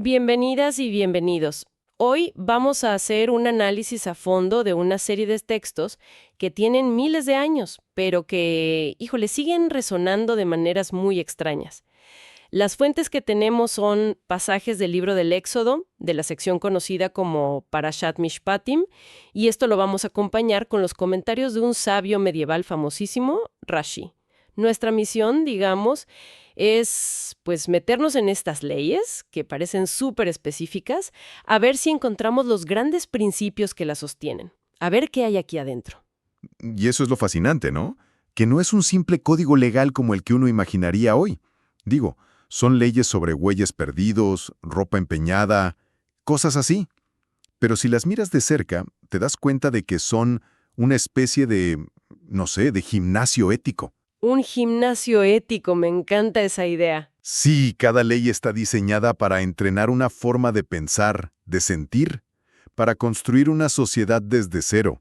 Bienvenidas y bienvenidos. Hoy vamos a hacer un análisis a fondo de una serie de textos que tienen miles de años, pero que, híjole, siguen resonando de maneras muy extrañas. Las fuentes que tenemos son pasajes del libro del Éxodo, de la sección conocida como Parashat Mishpatim, y esto lo vamos a acompañar con los comentarios de un sabio medieval famosísimo, Rashi. Nuestra misión, digamos, es pues meternos en estas leyes, que parecen súper específicas, a ver si encontramos los grandes principios que las sostienen. A ver qué hay aquí adentro. Y eso es lo fascinante, ¿no? Que no es un simple código legal como el que uno imaginaría hoy. Digo, son leyes sobre bueyes perdidos, ropa empeñada, cosas así. Pero si las miras de cerca, te das cuenta de que son una especie de, no sé, de gimnasio ético. Un gimnasio ético, me encanta esa idea. Sí, cada ley está diseñada para entrenar una forma de pensar, de sentir, para construir una sociedad desde cero.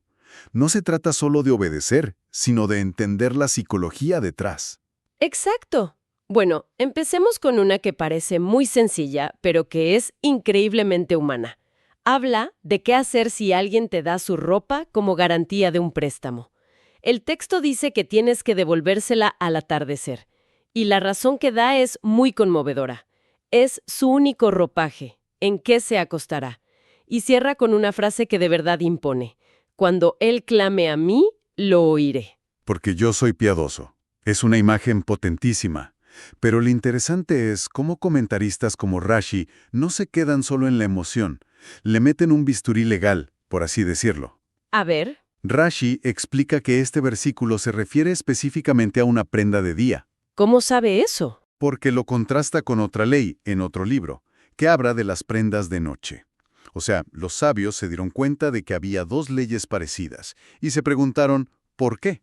No se trata solo de obedecer, sino de entender la psicología detrás. Exacto. Bueno, empecemos con una que parece muy sencilla, pero que es increíblemente humana. Habla de qué hacer si alguien te da su ropa como garantía de un préstamo. El texto dice que tienes que devolvérsela al atardecer, y la razón que da es muy conmovedora. Es su único ropaje. ¿En qué se acostará? Y cierra con una frase que de verdad impone. Cuando él clame a mí, lo oiré. Porque yo soy piadoso. Es una imagen potentísima. Pero lo interesante es cómo comentaristas como Rashi no se quedan solo en la emoción. Le meten un bisturí legal, por así decirlo. A ver. Rashi explica que este versículo se refiere específicamente a una prenda de día, ¿Cómo sabe eso? porque lo contrasta con otra ley en otro libro, que habla de las prendas de noche. O sea, los sabios se dieron cuenta de que había dos leyes parecidas, y se preguntaron, ¿por qué?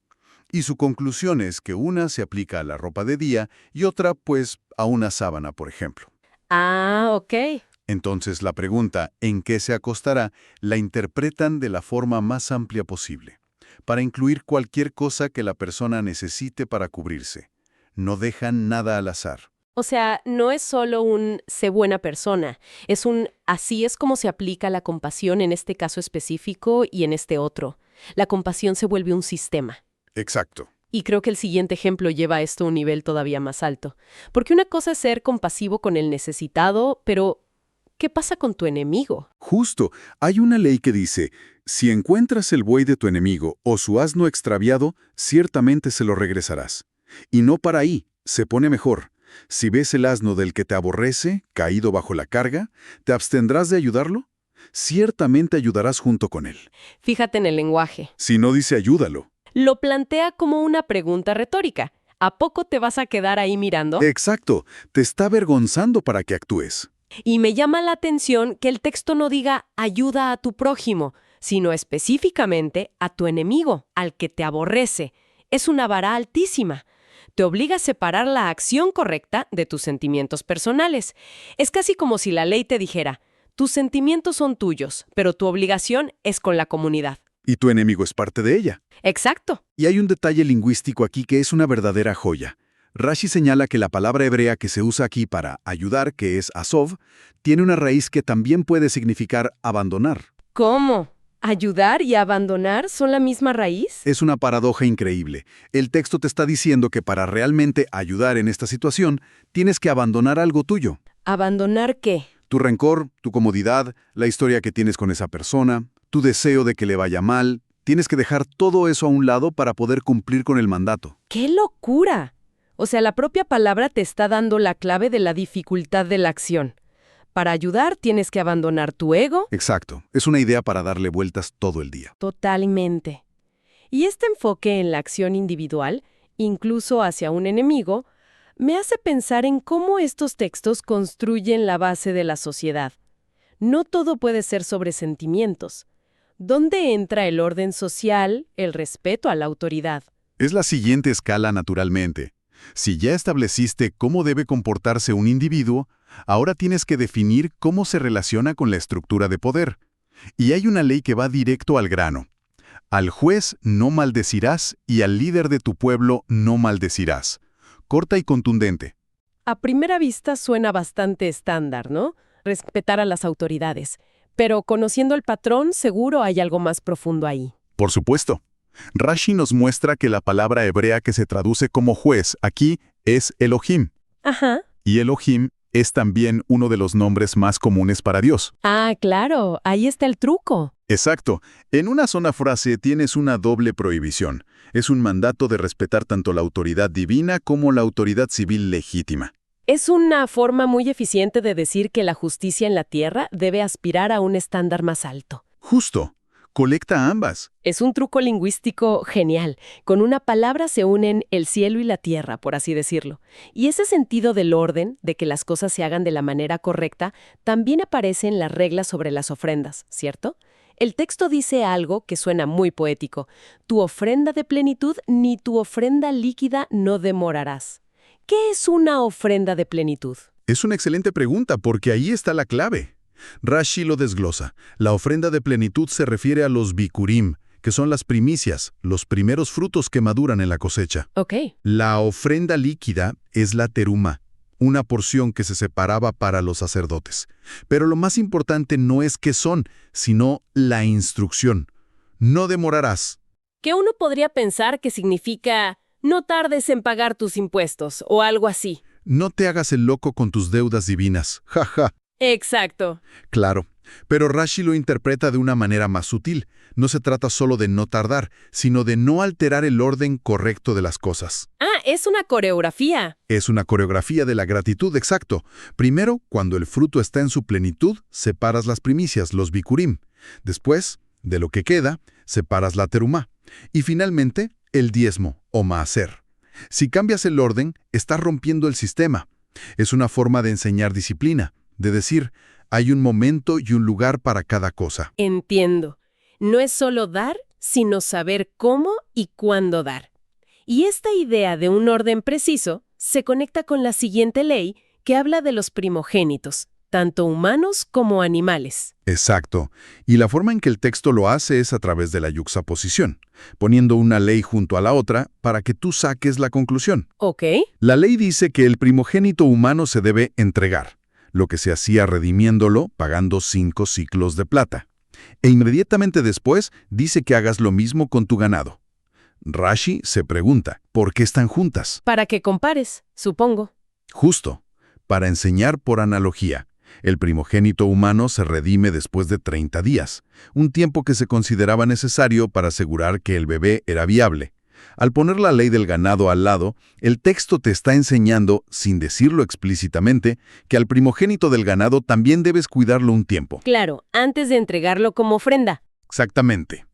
Y su conclusión es que una se aplica a la ropa de día y otra, pues, a una sábana, por ejemplo. Ah, ok. Entonces la pregunta, ¿en qué se acostará?, la interpretan de la forma más amplia posible, para incluir cualquier cosa que la persona necesite para cubrirse. No dejan nada al azar. O sea, no es solo un sé buena persona, es un así es como se aplica la compasión en este caso específico y en este otro. La compasión se vuelve un sistema. Exacto. Y creo que el siguiente ejemplo lleva esto a un nivel todavía más alto. Porque una cosa es ser compasivo con el necesitado, pero ¿qué pasa con tu enemigo? Justo, hay una ley que dice, si encuentras el buey de tu enemigo o su asno extraviado, ciertamente se lo regresarás. Y no para ahí, se pone mejor. Si ves el asno del que te aborrece, caído bajo la carga, ¿te abstendrás de ayudarlo? Ciertamente ayudarás junto con él. Fíjate en el lenguaje. Si no dice ayúdalo. Lo plantea como una pregunta retórica. ¿A poco te vas a quedar ahí mirando? Exacto, te está avergonzando para que actúes. Y me llama la atención que el texto no diga ayuda a tu prójimo, sino específicamente a tu enemigo, al que te aborrece. Es una vara altísima. Te obliga a separar la acción correcta de tus sentimientos personales. Es casi como si la ley te dijera, tus sentimientos son tuyos, pero tu obligación es con la comunidad. Y tu enemigo es parte de ella. Exacto. Y hay un detalle lingüístico aquí que es una verdadera joya. Rashi señala que la palabra hebrea que se usa aquí para ayudar, que es asov, tiene una raíz que también puede significar abandonar. ¿Cómo? ¿Ayudar y abandonar son la misma raíz? Es una paradoja increíble. El texto te está diciendo que para realmente ayudar en esta situación, tienes que abandonar algo tuyo. ¿Abandonar qué? Tu rencor, tu comodidad, la historia que tienes con esa persona, tu deseo de que le vaya mal. Tienes que dejar todo eso a un lado para poder cumplir con el mandato. ¡Qué locura! O sea, la propia palabra te está dando la clave de la dificultad de la acción. Para ayudar tienes que abandonar tu ego. Exacto. Es una idea para darle vueltas todo el día. Totalmente. Y este enfoque en la acción individual, incluso hacia un enemigo, me hace pensar en cómo estos textos construyen la base de la sociedad. No todo puede ser sobre sentimientos. ¿Dónde entra el orden social, el respeto a la autoridad? Es la siguiente escala naturalmente. Si ya estableciste cómo debe comportarse un individuo, ahora tienes que definir cómo se relaciona con la estructura de poder. Y hay una ley que va directo al grano. Al juez no maldecirás y al líder de tu pueblo no maldecirás. Corta y contundente. A primera vista suena bastante estándar, ¿no? respetar a las autoridades. Pero conociendo el patrón, seguro hay algo más profundo ahí. Por supuesto. Rashi nos muestra que la palabra hebrea que se traduce como juez aquí es Elohim. Ajá. Y Elohim es también uno de los nombres más comunes para Dios. Ah, claro, ahí está el truco. Exacto. En una sola frase tienes una doble prohibición. Es un mandato de respetar tanto la autoridad divina como la autoridad civil legítima. Es una forma muy eficiente de decir que la justicia en la tierra debe aspirar a un estándar más alto. Justo. Colecta ambas. Es un truco lingüístico genial. Con una palabra se unen el cielo y la tierra, por así decirlo. Y ese sentido del orden, de que las cosas se hagan de la manera correcta, también aparece en las reglas sobre las ofrendas, ¿cierto? El texto dice algo que suena muy poético. Tu ofrenda de plenitud ni tu ofrenda líquida no demorarás. ¿Qué es una ofrenda de plenitud? Es una excelente pregunta porque ahí está la clave. Rashi lo desglosa. La ofrenda de plenitud se refiere a los bikurim, que son las primicias, los primeros frutos que maduran en la cosecha. Ok. La ofrenda líquida es la teruma, una porción que se separaba para los sacerdotes. Pero lo más importante no es qué son, sino la instrucción. No demorarás. Que uno podría pensar que significa no tardes en pagar tus impuestos o algo así. No te hagas el loco con tus deudas divinas. Jaja. Exacto. Claro, pero Rashi lo interpreta de una manera más sutil. No se trata solo de no tardar, sino de no alterar el orden correcto de las cosas. Ah, es una coreografía. Es una coreografía de la gratitud, exacto. Primero, cuando el fruto está en su plenitud, separas las primicias, los bikurim. Después, de lo que queda, separas la terumá. Y finalmente, el diezmo, o maaser. Si cambias el orden, estás rompiendo el sistema. Es una forma de enseñar disciplina. De decir, hay un momento y un lugar para cada cosa. Entiendo. No es solo dar, sino saber cómo y cuándo dar. Y esta idea de un orden preciso se conecta con la siguiente ley que habla de los primogénitos, tanto humanos como animales. Exacto. Y la forma en que el texto lo hace es a través de la yuxtaposición, poniendo una ley junto a la otra para que tú saques la conclusión. ¿Ok? La ley dice que el primogénito humano se debe entregar, lo que se hacía redimiéndolo pagando 5 siclos de plata. E inmediatamente después dice que hagas lo mismo con tu ganado. Rashi se pregunta, ¿por qué están juntas? Para que compares, supongo. Justo, para enseñar por analogía. El primogénito humano se redime después de 30 días, un tiempo que se consideraba necesario para asegurar que el bebé era viable. Al poner la ley del ganado al lado, el texto te está enseñando, sin decirlo explícitamente, que al primogénito del ganado también debes cuidarlo un tiempo. Claro, antes de entregarlo como ofrenda. Exactamente.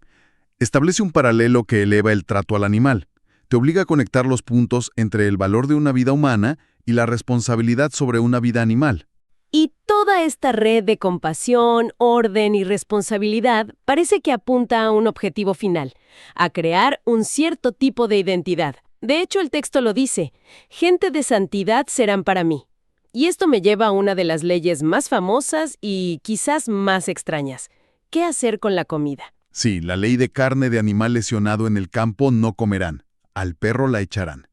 Establece un paralelo que eleva el trato al animal. Te obliga a conectar los puntos entre el valor de una vida humana y la responsabilidad sobre una vida animal. Y toda esta red de compasión, orden y responsabilidad parece que apunta a un objetivo final, a crear un cierto tipo de identidad. De hecho, el texto lo dice, gente de santidad serán para mí. Y esto me lleva a una de las leyes más famosas y quizás más extrañas. ¿Qué hacer con la comida? Sí, la ley de carne de animal lesionado en el campo no comerán. Al perro la echarán.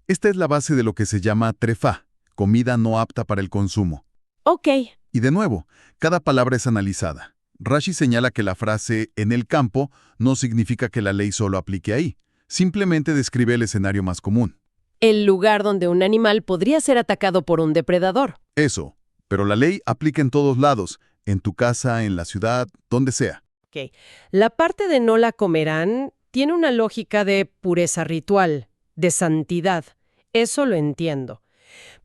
Esta es la base de lo que se llama trefá, comida no apta para el consumo. Ok. Y de nuevo, cada palabra es analizada. Rashi señala que la frase «en el campo» no significa que la ley solo aplique ahí. Simplemente describe el escenario más común. El lugar donde un animal podría ser atacado por un depredador. Eso. Pero la ley aplica en todos lados. En tu casa, en la ciudad, donde sea. Ok. La parte de no la comerán tiene una lógica de pureza ritual, de santidad. Eso lo entiendo.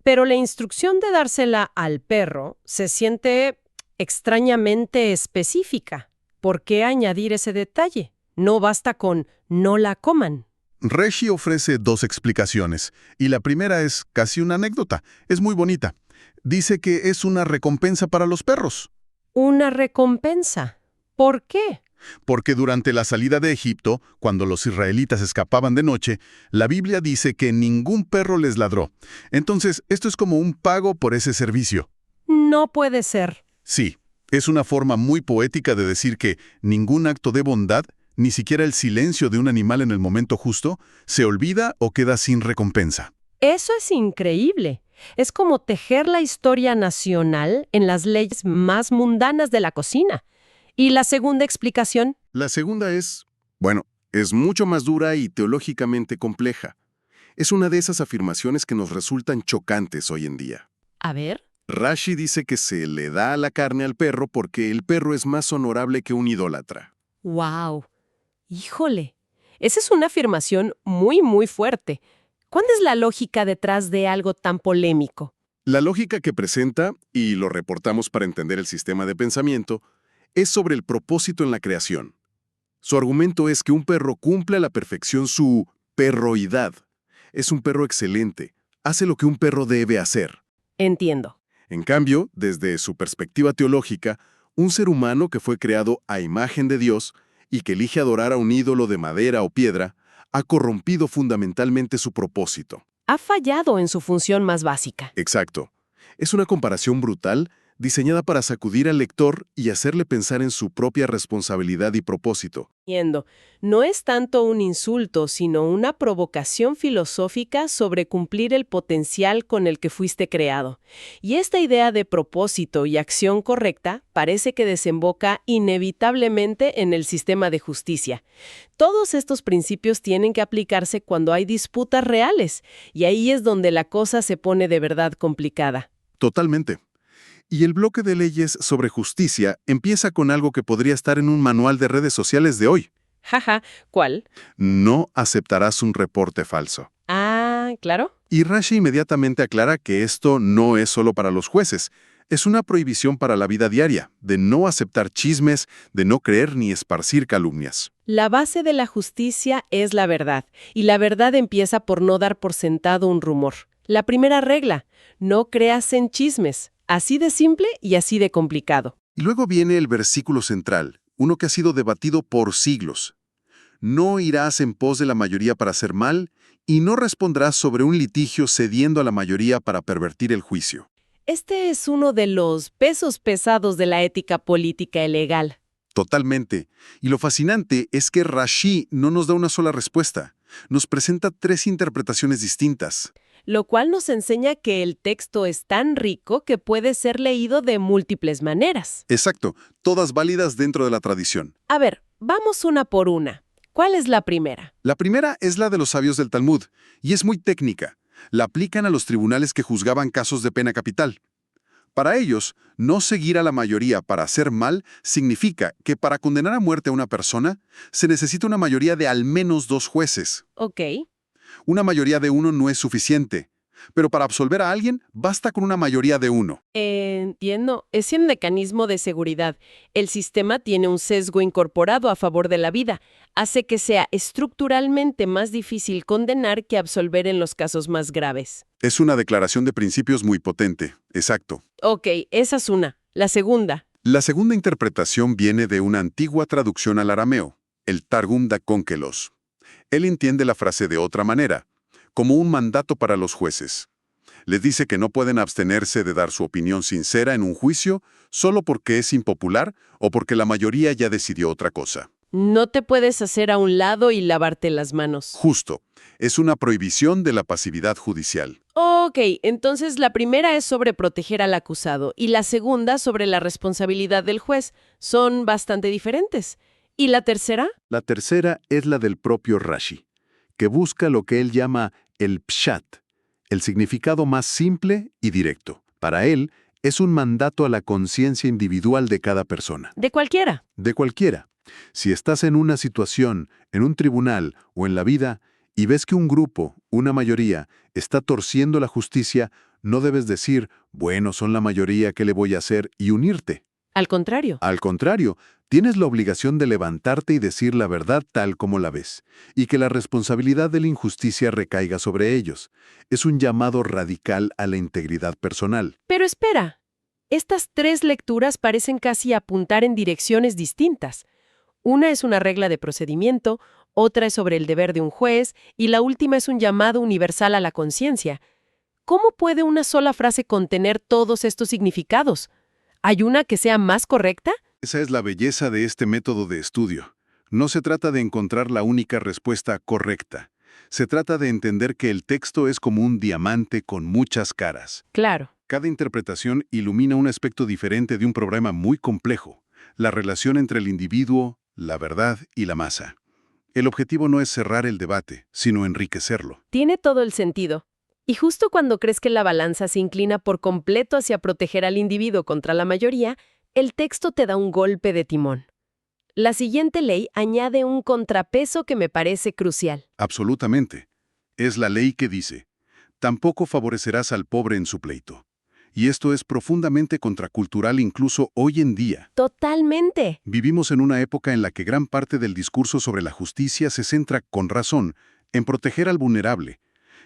Pero la instrucción de dársela al perro se siente extrañamente específica. ¿Por qué añadir ese detalle? No basta con no la coman. Rashi ofrece 2 explicaciones, y la primera es casi una anécdota. Es muy bonita. Dice que es una recompensa para los perros. ¿Una recompensa? ¿Por qué? Porque durante la salida de Egipto, cuando los israelitas escapaban de noche, la Biblia dice que ningún perro les ladró. Entonces, esto es como un pago por ese servicio. No puede ser. Sí, es una forma muy poética de decir que ningún acto de bondad, ni siquiera el silencio de un animal en el momento justo, se olvida o queda sin recompensa. Eso es increíble. Es como tejer la historia nacional en las leyes más mundanas de la cocina. ¿Y la segunda explicación? La segunda es, bueno, es mucho más dura y teológicamente compleja. Es una de esas afirmaciones que nos resultan chocantes hoy en día. A ver. Rashi dice que se le da la carne al perro porque el perro es más honorable que un idólatra. ¡Wow! Híjole. Esa es una afirmación muy, muy fuerte. ¿Cuál es la lógica detrás de algo tan polémico? La lógica que presenta, y lo reportamos para entender el sistema de pensamiento, es sobre el propósito en la creación. Su argumento es que un perro cumple a la perfección su perroidad. Es un perro excelente, hace lo que un perro debe hacer. Entiendo. En cambio, desde su perspectiva teológica, un ser humano que fue creado a imagen de Dios y que elige adorar a un ídolo de madera o piedra, ha corrompido fundamentalmente su propósito. Ha fallado en su función más básica. Exacto. Es una comparación brutal diseñada para sacudir al lector y hacerle pensar en su propia responsabilidad y propósito. Entiendo. No es tanto un insulto, sino una provocación filosófica sobre cumplir el potencial con el que fuiste creado. Y esta idea de propósito y acción correcta parece que desemboca inevitablemente en el sistema de justicia. Todos estos principios tienen que aplicarse cuando hay disputas reales, y ahí es donde la cosa se pone de verdad complicada. Totalmente. Y el bloque de leyes sobre justicia empieza con algo que podría estar en un manual de redes sociales de hoy. Jaja, ¿cuál? No aceptarás un reporte falso. Ah, claro. Y Rashi inmediatamente aclara que esto no es solo para los jueces, es una prohibición para la vida diaria, de no aceptar chismes, de no creer ni esparcir calumnias. La base de la justicia es la verdad, y la verdad empieza por no dar por sentado un rumor. La primera regla, no creas en chismes. Así de simple y así de complicado. Y luego viene el versículo central, uno que ha sido debatido por siglos. No irás en pos de la mayoría para hacer mal, y no respondrás sobre un litigio cediendo a la mayoría para pervertir el juicio. Este es uno de los pesos pesados de la ética política y legal. Totalmente. Y lo fascinante es que Rashi no nos da una sola respuesta. Nos presenta 3 interpretaciones distintas. Lo cual nos enseña que el texto es tan rico que puede ser leído de múltiples maneras. Exacto, todas válidas dentro de la tradición. A ver, vamos una por una. ¿Cuál es la primera? La primera es la de los sabios del Talmud, y es muy técnica. La aplican a los tribunales que juzgaban casos de pena capital. Para ellos, no seguir a la mayoría para hacer mal significa que para condenar a muerte a una persona, se necesita una mayoría de al menos 2 jueces. Ok. Una mayoría de 1 no es suficiente, pero para absolver a alguien basta con una mayoría de 1. Entiendo. Es un mecanismo de seguridad. El sistema tiene un sesgo incorporado a favor de la vida. Hace que sea estructuralmente más difícil condenar que absolver en los casos más graves. Es una declaración de principios muy potente, exacto. Ok, esa es una. La segunda. La segunda interpretación viene de una antigua traducción al arameo, el Targum da Konkelos. Él entiende la frase de otra manera, como un mandato para los jueces. Les dice que no pueden abstenerse de dar su opinión sincera en un juicio solo porque es impopular o porque la mayoría ya decidió otra cosa. No te puedes hacer a un lado y lavarte las manos. Justo, es una prohibición de la pasividad judicial. Ok, entonces la primera es sobre proteger al acusado y la segunda sobre la responsabilidad del juez. Son bastante diferentes. ¿Y la tercera? La tercera es la del propio Rashi, que busca lo que él llama el pshat, el significado más simple y directo. Para él, es un mandato a la conciencia individual de cada persona. De cualquiera. De cualquiera. Si estás en una situación, en un tribunal o en la vida, y ves que un grupo, una mayoría, está torciendo la justicia, no debes decir, bueno, son la mayoría, ¿qué le voy a hacer? Y unirte. Al contrario. Al contrario, tienes la obligación de levantarte y decir la verdad tal como la ves, y que la responsabilidad de la injusticia recaiga sobre ellos. Es un llamado radical a la integridad personal. Pero espera, estas 3 lecturas parecen casi apuntar en direcciones distintas. Una es una regla de procedimiento, otra es sobre el deber de un juez, y la última es un llamado universal a la conciencia. ¿Cómo puede una sola frase contener todos estos significados? ¿Hay una que sea más correcta? Esa es la belleza de este método de estudio. No se trata de encontrar la única respuesta correcta, Se trata de entender que el texto es como un diamante con muchas caras. Claro. Cada interpretación ilumina un aspecto diferente de un problema muy complejo, la relación entre el individuo, la verdad y la masa. El objetivo no es cerrar el debate, sino enriquecerlo. Tiene todo el sentido. Y justo cuando crees que la balanza se inclina por completo hacia proteger al individuo contra la mayoría, el texto te da un golpe de timón. La siguiente ley añade un contrapeso que me parece crucial. Absolutamente. Es la ley que dice, tampoco favorecerás al pobre en su pleito. Y esto es profundamente contracultural incluso hoy en día. Totalmente. Vivimos en una época en la que gran parte del discurso sobre la justicia se centra, con razón, en proteger al vulnerable.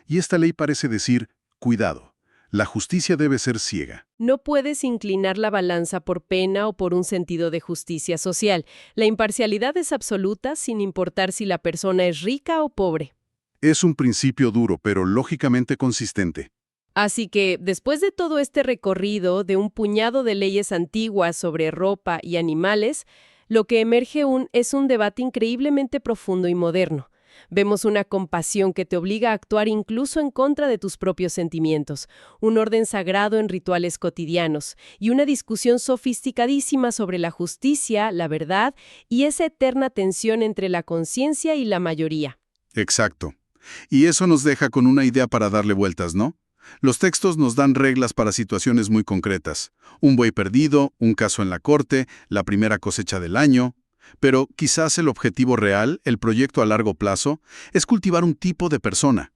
Y esta ley parece decir, cuidado, la justicia debe ser ciega. No puedes inclinar la balanza por pena o por un sentido de justicia social. La imparcialidad es absoluta sin importar si la persona es rica o pobre. Es un principio duro, pero lógicamente consistente. Así que, después de todo este recorrido de un puñado de leyes antiguas sobre ropa y animales, lo que emerge es un debate increíblemente profundo y moderno. Vemos una compasión que te obliga a actuar incluso en contra de tus propios sentimientos, un orden sagrado en rituales cotidianos y una discusión sofisticadísima sobre la justicia, la verdad y esa eterna tensión entre la conciencia y la mayoría. Exacto. Y eso nos deja con una idea para darle vueltas, ¿no? Los textos nos dan reglas para situaciones muy concretas. Un buey perdido, un caso en la corte, la primera cosecha del año. Pero quizás el objetivo real, el proyecto a largo plazo, es cultivar un tipo de persona.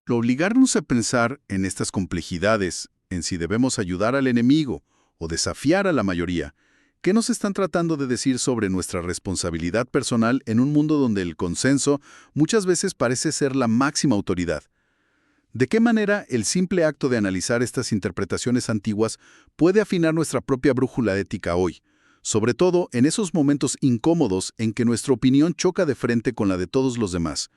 Obligarnos a pensar en estas complejidades, en si debemos ayudar al enemigo o desafiar a la mayoría. ¿Qué nos están tratando de decir sobre nuestra responsabilidad personal en un mundo donde el consenso muchas veces parece ser la máxima autoridad? ¿De qué manera el simple acto de analizar estas interpretaciones antiguas puede afinar nuestra propia brújula ética hoy? Sobre todo en esos momentos incómodos en que nuestra opinión choca de frente con la de todos los demás.